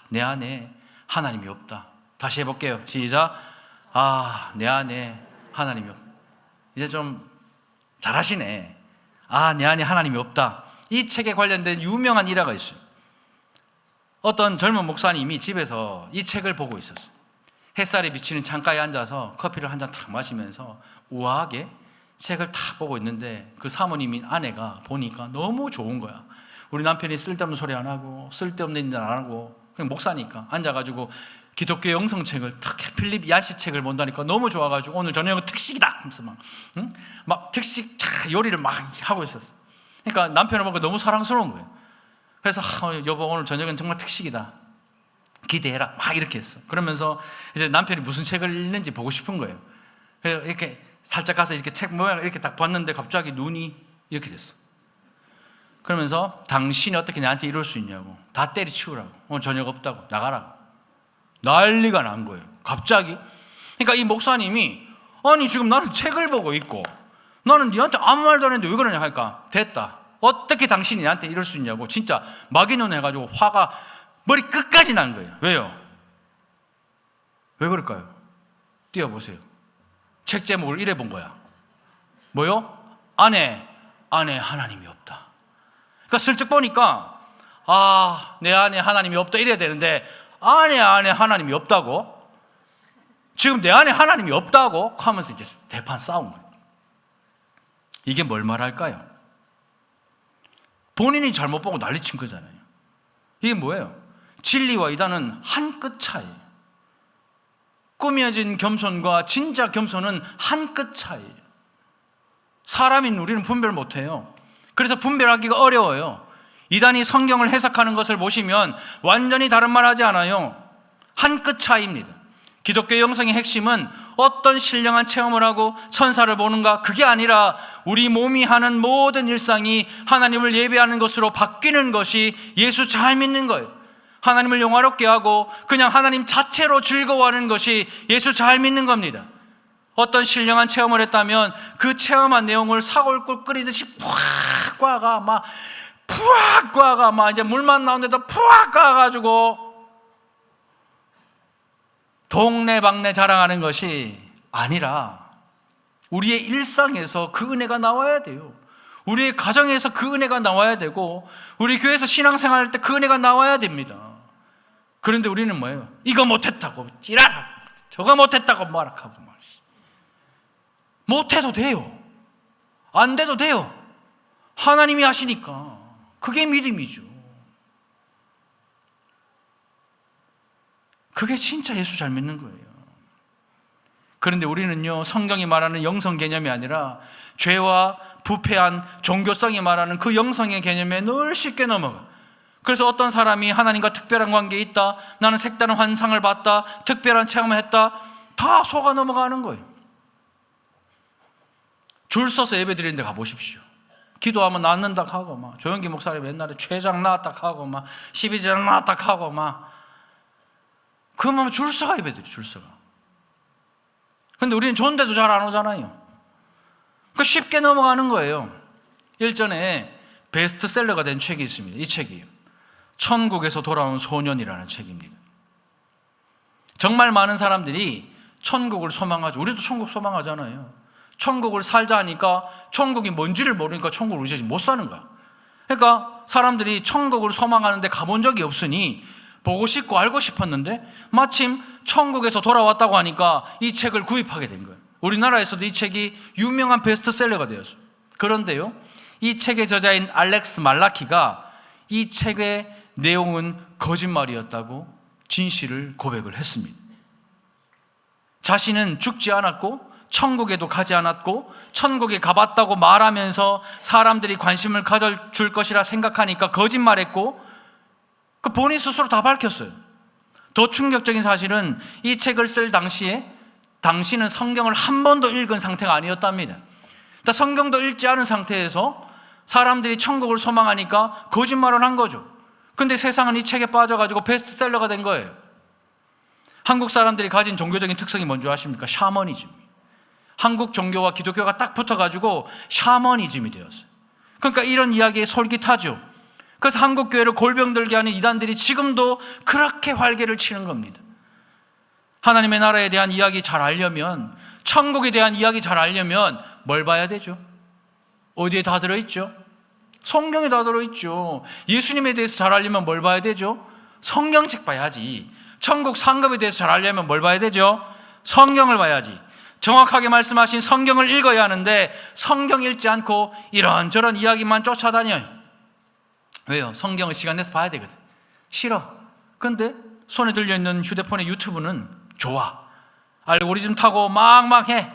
내 안에 하나님이 없다. 다시 해볼게요. 시작. 내 안에 하나님이 없다. 이제 좀 잘하시네. 내 안에 하나님이 없다. 이 책에 관련된 유명한 일화가 있어요. 어떤 젊은 목사님이 집에서 이 책을 보고 있었어요. 햇살이 비치는 창가에 앉아서 커피를 한 잔 탁 마시면서 우아하게 책을 탁 보고 있는데 그 사모님인 아내가 보니까 너무 좋은 거야. 우리 남편이 쓸데없는 소리 안 하고 쓸데없는 일 안 하고 그냥 목사니까 앉아가지고 기독교 영성책을 특히 필립 야시 책을 본다니까 너무 좋아가지고 오늘 저녁은 특식이다 하면서 막 특식 요리를 막 하고 있었어. 그러니까 남편을 보고 너무 사랑스러운 거예요. 그래서 여보 오늘 저녁은 정말 특식이다. 기대해라. 막 이렇게 했어. 그러면서 이제 남편이 무슨 책을 읽는지 보고 싶은 거예요. 그래서 이렇게 살짝 가서 이렇게 책 모양을 이렇게 딱 봤는데 갑자기 눈이 이렇게 됐어. 그러면서 당신이 어떻게 나한테 이럴 수 있냐고. 다 때리치우라고. 오늘 저녁 없다고. 나가라고. 난리가 난 거예요. 갑자기. 그러니까 이 목사님이 아니 지금 나는 책을 보고 있고 나는 니한테 아무 말도 안 했는데 왜 그러냐 하니까 됐다. 어떻게 당신이 나한테 이럴 수 있냐고 진짜 막이눈 해가지고 화가 머리 끝까지 난 거예요. 왜요? 왜 그럴까요? 띄워보세요. 책 제목을 이래 본 거야. 뭐요? 안에 하나님이 없다. 그러니까 슬쩍 보니까 내 안에 하나님이 없다 이래야 되는데 안에 하나님이 없다고? 지금 내 안에 하나님이 없다고? 하면서 이제 대판 싸운 거예요. 이게 뭘 말할까요? 본인이 잘못 보고 난리 친 거잖아요. 이게 뭐예요? 진리와 이단은 한 끗 차이예요. 꾸며진 겸손과 진짜 겸손은 한 끗 차이예요. 사람인 우리는 분별 못해요. 그래서 분별하기가 어려워요. 이단이 성경을 해석하는 것을 보시면 완전히 다른 말 하지 않아요. 한 끗 차이입니다. 기독교 영성의 핵심은 어떤 신령한 체험을 하고 천사를 보는가 그게 아니라 우리 몸이 하는 모든 일상이 하나님을 예배하는 것으로 바뀌는 것이 예수 잘 믿는 거예요. 하나님을 영화롭게 하고 그냥 하나님 자체로 즐거워하는 것이 예수 잘 믿는 겁니다. 어떤 신령한 체험을 했다면 그 체험한 내용을 사골국 끓이듯이 푸악 꽈가 막 이제 물만 나오는데도 푸악 꽈가지고 동네방네 자랑하는 것이 아니라 우리의 일상에서 그 은혜가 나와야 돼요. 우리의 가정에서 그 은혜가 나와야 되고 우리 교회에서 신앙생활할 때 그 은혜가 나와야 됩니다. 그런데 우리는 뭐예요? 이거 못했다고 찌랄하고 저거 못했다고 말하고 못해도 돼요. 안 돼도 돼요. 하나님이 하시니까 그게 믿음이죠. 그게 진짜 예수 잘 믿는 거예요. 그런데 우리는요 성경이 말하는 영성 개념이 아니라 죄와 부패한 종교성이 말하는 그 영성의 개념에 늘 쉽게 넘어가. 그래서 어떤 사람이 하나님과 특별한 관계에 있다, 나는 색다른 환상을 봤다, 특별한 체험을 했다, 다 속아 넘어가는 거예요. 줄 서서 예배 드리는 데 가보십시오. 기도하면 낫는다 하고 막 조영기 목사님 옛날에 최장 나왔다 하고 막 12장 나왔다 하고 막 그러면 줄 서가 예배 드려. 줄 서가. 근데 우리는 좋은데도 잘 안 오잖아요. 그 쉽게 넘어가는 거예요. 일전에 베스트셀러가 된 책이 있습니다. 이 책이 천국에서 돌아온 소년이라는 책입니다. 정말 많은 사람들이 천국을 소망하죠. 우리도 천국 소망하잖아요. 천국을 살자 하니까 천국이 뭔지를 모르니까 천국을 이제 못 사는 거야. 그러니까 사람들이 천국을 소망하는데 가본 적이 없으니 보고 싶고 알고 싶었는데 마침 천국에서 돌아왔다고 하니까 이 책을 구입하게 된 거예요. 우리나라에서도 이 책이 유명한 베스트셀러가 되었어요. 그런데요, 이 책의 저자인 알렉스 말라키가 이 책의 내용은 거짓말이었다고 진실을 고백을 했습니다. 자신은 죽지 않았고 천국에도 가지 않았고 천국에 가봤다고 말하면서 사람들이 관심을 가져줄 것이라 생각하니까 거짓말했고 그 본인 스스로 다 밝혔어요. 더 충격적인 사실은 이 책을 쓸 당시에 당신은 성경을 한 번도 읽은 상태가 아니었답니다. 그러니까 성경도 읽지 않은 상태에서 사람들이 천국을 소망하니까 거짓말을 한 거죠. 근데 세상은 이 책에 빠져가지고 베스트셀러가 된 거예요. 한국 사람들이 가진 종교적인 특성이 뭔지 아십니까? 샤머니즘. 한국 종교와 기독교가 딱 붙어가지고 샤머니즘이 되었어요. 그러니까 이런 이야기에 솔깃하죠. 그래서 한국교회를 골병들게 하는 이단들이 지금도 그렇게 활개를 치는 겁니다. 하나님의 나라에 대한 이야기 잘 알려면, 천국에 대한 이야기 잘 알려면 뭘 봐야 되죠? 어디에 다 들어있죠? 성경에 다 들어있죠. 예수님에 대해서 잘 알려면 뭘 봐야 되죠? 성경책 봐야지. 천국 상급에 대해서 잘 알려면 뭘 봐야 되죠? 성경을 봐야지. 정확하게 말씀하신 성경을 읽어야 하는데 성경 읽지 않고 이런저런 이야기만 쫓아다녀요. 왜요? 성경을 시간 내서 봐야 되거든. 싫어. 그런데 손에 들려있는 휴대폰의 유튜브는 좋아. 알고리즘 타고 막 해.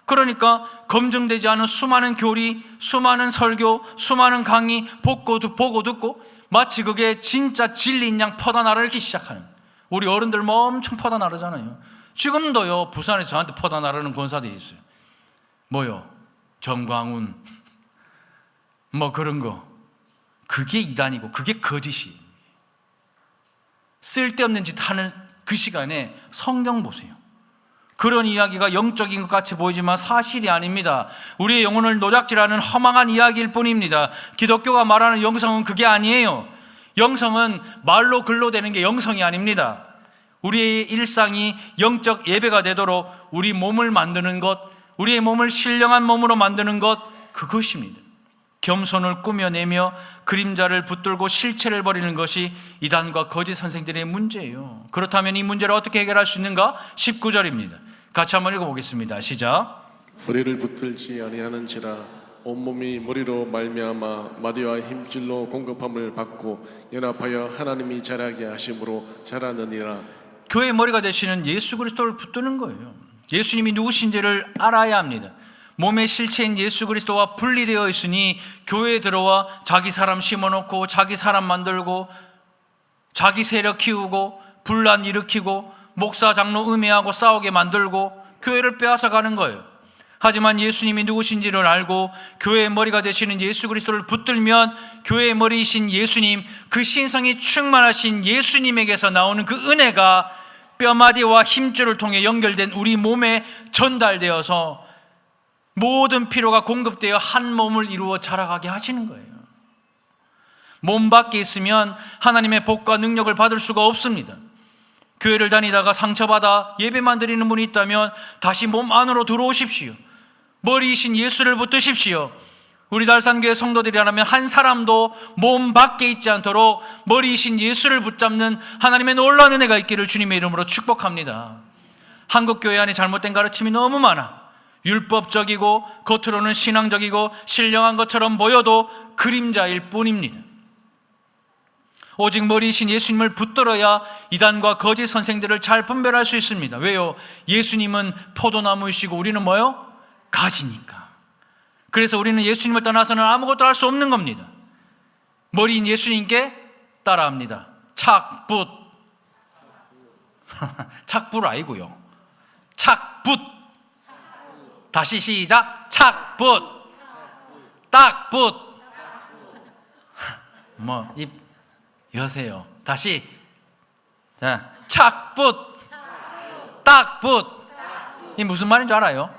그러니까 검증되지 않은 수많은 교리, 수많은 설교, 수많은 강의 보고 듣고 마치 그게 진짜 진리인 양 퍼다 나르기 시작하는. 우리 어른들 뭐 엄청 퍼다 나르잖아요. 지금도요, 부산에서 저한테 퍼다 나르는 권사들이 있어요. 뭐요? 정광훈 뭐 그런 거. 그게 이단이고 그게 거짓이. 쓸데없는 짓 하는 그 시간에 성경 보세요. 그런 이야기가 영적인 것 같이 보이지만 사실이 아닙니다. 우리의 영혼을 노작질하는 허망한 이야기일 뿐입니다. 기독교가 말하는 영성은 그게 아니에요. 영성은 말로 글로 되는 게 영성이 아닙니다. 우리의 일상이 영적 예배가 되도록 우리 몸을 만드는 것, 우리의 몸을 신령한 몸으로 만드는 것, 그것입니다. 겸손을 꾸며내며 그림자를 붙들고 실체를 버리는 것이 이단과 거짓 선생들의 문제예요. 그렇다면 이 문제를 어떻게 해결할 수 있는가? 19절입니다. 같이 한번 읽어보겠습니다. 시작. 머리를 붙들지 아니하는지라 온몸이 머리로 말미암아 마디와 힘줄로 공급함을 받고 연합하여 하나님이 자라게 하심으로 자라느니라. 교회의 머리가 되시는 예수 그리스도를 붙드는 거예요. 예수님이 누구신지를 알아야 합니다. 몸의 실체인 예수 그리스도와 분리되어 있으니 교회에 들어와 자기 사람 심어놓고 자기 사람 만들고 자기 세력 키우고 분란 일으키고 목사 장로 음해하고 싸우게 만들고 교회를 빼앗아 가는 거예요. 하지만 예수님이 누구신지를 알고 교회의 머리가 되시는 예수 그리스도를 붙들면 교회의 머리이신 예수님, 그 신성이 충만하신 예수님에게서 나오는 그 은혜가 뼈마디와 힘줄을 통해 연결된 우리 몸에 전달되어서 모든 피로가 공급되어 한 몸을 이루어 자라가게 하시는 거예요. 몸 밖에 있으면 하나님의 복과 능력을 받을 수가 없습니다. 교회를 다니다가 상처받아 예배만 드리는 분이 있다면 다시 몸 안으로 들어오십시오. 머리이신 예수를 붙드십시오. 우리 달산교회 성도들이라면 한 사람도 몸 밖에 있지 않도록 머리이신 예수를 붙잡는 하나님의 놀라운 은혜가 있기를 주님의 이름으로 축복합니다. 한국교회 안에 잘못된 가르침이 너무 많아. 율법적이고 겉으로는 신앙적이고 신령한 것처럼 보여도 그림자일 뿐입니다. 오직 머리이신 예수님을 붙들어야 이단과 거짓 선생들을 잘 분별할 수 있습니다. 왜요? 예수님은 포도나무이시고 우리는 뭐요? 가지니까. 그래서 우리는 예수님을 떠나서는 아무것도 할 수 없는 겁니다. 머리인 예수님께 따라합니다. 착붓. 착불 아니고요. 착붓. 다시 시작. 착붓. 딱붓. 뭐 입 여세요. 다시. 자, 착붓. 딱붓. 이 무슨 말인 줄 알아요?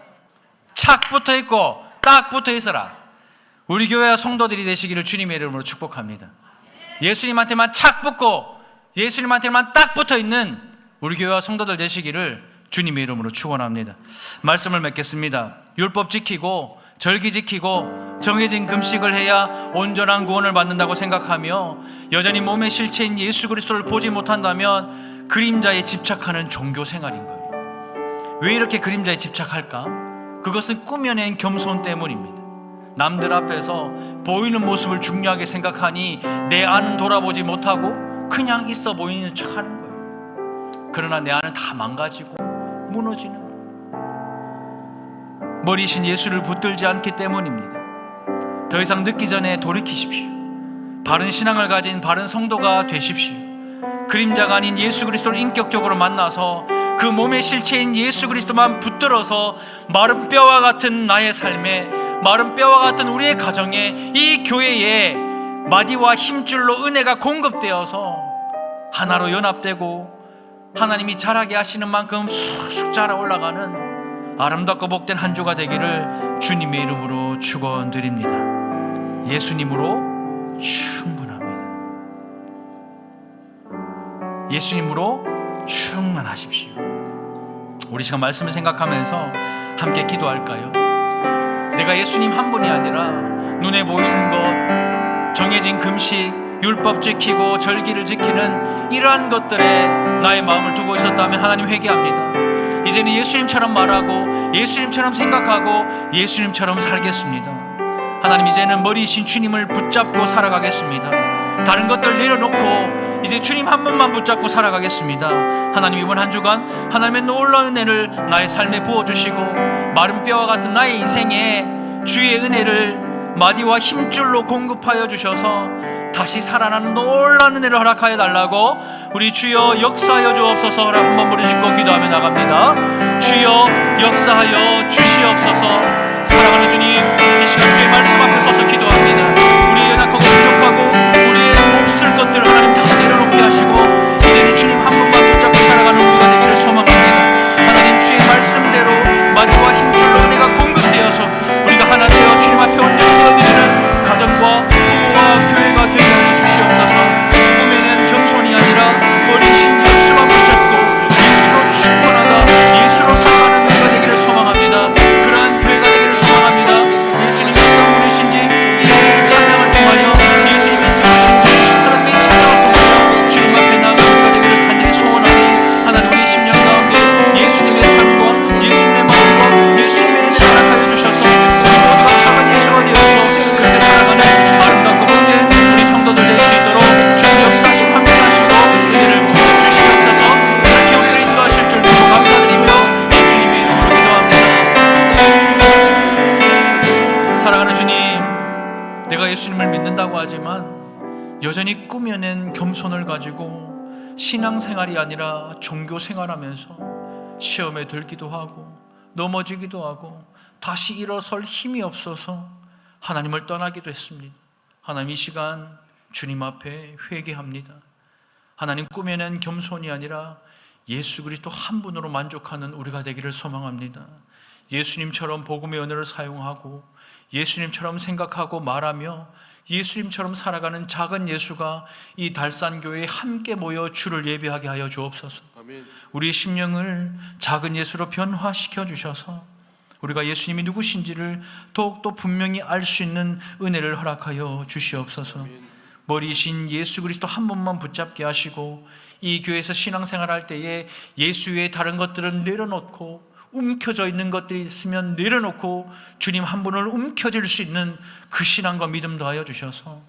착 붙어 있고 딱 붙어 있어라. 우리 교회와 성도들이 되시기를 주님의 이름으로 축복합니다. 예수님한테만 착 붙고 예수님한테만 딱 붙어 있는 우리 교회와 성도들 되시기를 주님의 이름으로 축원합니다. 말씀을 맺겠습니다. 율법 지키고 절기 지키고 정해진 금식을 해야 온전한 구원을 받는다고 생각하며 여전히 몸의 실체인 예수 그리스도를 보지 못한다면 그림자에 집착하는 종교 생활인 거예요. 왜 이렇게 그림자에 집착할까? 그것은 꾸며낸 겸손 때문입니다. 남들 앞에서 보이는 모습을 중요하게 생각하니 내 안은 돌아보지 못하고 그냥 있어 보이는 척 하는 거예요. 그러나 내 안은 다 망가지고 무너지는 거예요. 머리신 예수를 붙들지 않기 때문입니다. 더 이상 늦기 전에 돌이키십시오. 바른 신앙을 가진 바른 성도가 되십시오. 그림자가 아닌 예수 그리스도를 인격적으로 만나서 그 몸의 실체인 예수 그리스도만 붙들어서 마른 뼈와 같은 나의 삶에, 마른 뼈와 같은 우리의 가정에, 이 교회에 마디와 힘줄로 은혜가 공급되어서 하나로 연합되고 하나님이 자라게 하시는 만큼 쑥쑥 자라 올라가는 아름답고 복된 한 주가 되기를 주님의 이름으로 축원드립니다. 예수님으로 충분합니다. 예수님으로 충만하십시오. 우리 시간 말씀을 생각하면서 함께 기도할까요? 내가 예수님 한 분이 아니라 눈에 보이는 것, 정해진 금식, 율법 지키고 절기를 지키는 이러한 것들에 나의 마음을 두고 있었다면 하나님 회개합니다. 이제는 예수님처럼 말하고 예수님처럼 생각하고 예수님처럼 살겠습니다. 하나님, 이제는 머리이신 주님을 붙잡고 살아가겠습니다. 다른 것들 내려놓고 이제 주님 한 분만 붙잡고 살아가겠습니다. 하나님, 이번 한 주간 하나님의 놀라운 은혜를 나의 삶에 부어주시고 마른 뼈와 같은 나의 인생에 주의 은혜를 마디와 힘줄로 공급하여 주셔서 다시 살아나는 놀라운 은혜를 허락하여 달라고 우리 주여 역사하여 주옵소서라 한번 부르짖고 기도하며 나갑니다. 주여 역사하여 주시옵소서. 사랑하는 주님, 이 시간 주의 말씀 앞에 서서 기도합니다. 우리의 연약하고 부족하고 우리의 몹쓸 것들을 하나님 다 내려놓게 하시고 이제는 주님 한 분만 붙잡고 살아가는 우리가 되기를 소망합니다. 하나님, 주의 말씀대로 마디와 힘줄로 은혜가 공급되어서 우리가 하나 되어 주님 앞에 온전히 드리는 가정과 부부와 교회가 되게 하여 주시옵소서. 꿈에는 겸손이 아니라 어리신 예수만 붙잡고 예수로 충만하다, 예수로 살아가는 교회가 되기를 소망합니다. 그러한 교회가 되기를 소망합니다. 예수님이 어떤 분이신지 이 찬양을 통하여 예수님이 누구신지 그런 이 찬양을 통하여 주님 앞에 나아가는 교회가 되기를 간절히 소원하니 하나님, 우리 10년 가운데 예수님의 삶과 예수님의 마음과 예수님의 사랑하여 주셔서 우리 모두가 작은 예수가 되어서 그렇게 살아가는 아름답고 복된 우리 성도들 될 수 있도록 주님 역사하시고 함께하시고 은혜를 부어주시옵소서. 그렇게 우리를 인도하실 줄 믿고 감사드리며 예수님의 이름으로 기도합니다. 사랑하는 주님, 내가 예수님을 믿는다고 하지만 여전히 꾸며낸 겸손을 가지고 신앙생활이 아니라 종교생활하면서 시험에 들기도 하고 넘어지기도 하고 다시 일어설 힘이 없어서 하나님을 떠나기도 했습니다. 하나님, 이 시간 주님 앞에 회개합니다. 하나님, 꾸며낸 겸손이 아니라 예수 그리스도 한 분으로 만족하는 우리가 되기를 소망합니다. 예수님처럼 복음의 언어를 사용하고 예수님처럼 생각하고 말하며 예수님처럼 살아가는 작은 예수가 이 달산교회에 함께 모여 주를 예배하게 하여 주옵소서. 아멘. 우리의 심령을 작은 예수로 변화시켜 주셔서 우리가 예수님이 누구신지를 더욱더 분명히 알 수 있는 은혜를 허락하여 주시옵소서. 아멘. 머리이신 예수 그리스도 한 분만 붙잡게 하시고 이 교회에서 신앙생활할 때에 예수 외에 다른 것들은 내려놓고 움켜져 있는 것들이 있으면 내려놓고 주님 한 분을 움켜쥘 수 있는 그 신앙과 믿음 더하여 주셔서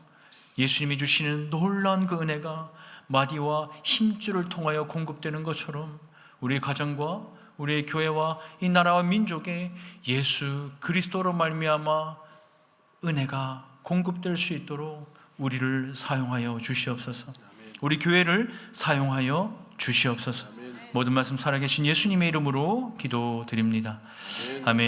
예수님이 주시는 놀라운 그 은혜가 마디와 힘줄을 통하여 공급되는 것처럼 우리 가정과 우리의 교회와 이 나라와 민족에 예수 그리스도로 말미암아 은혜가 공급될 수 있도록 우리를 사용하여 주시옵소서. 우리 교회를 사용하여 주시옵소서. 모든 말씀 살아계신 예수님의 이름으로 기도드립니다. 아멘.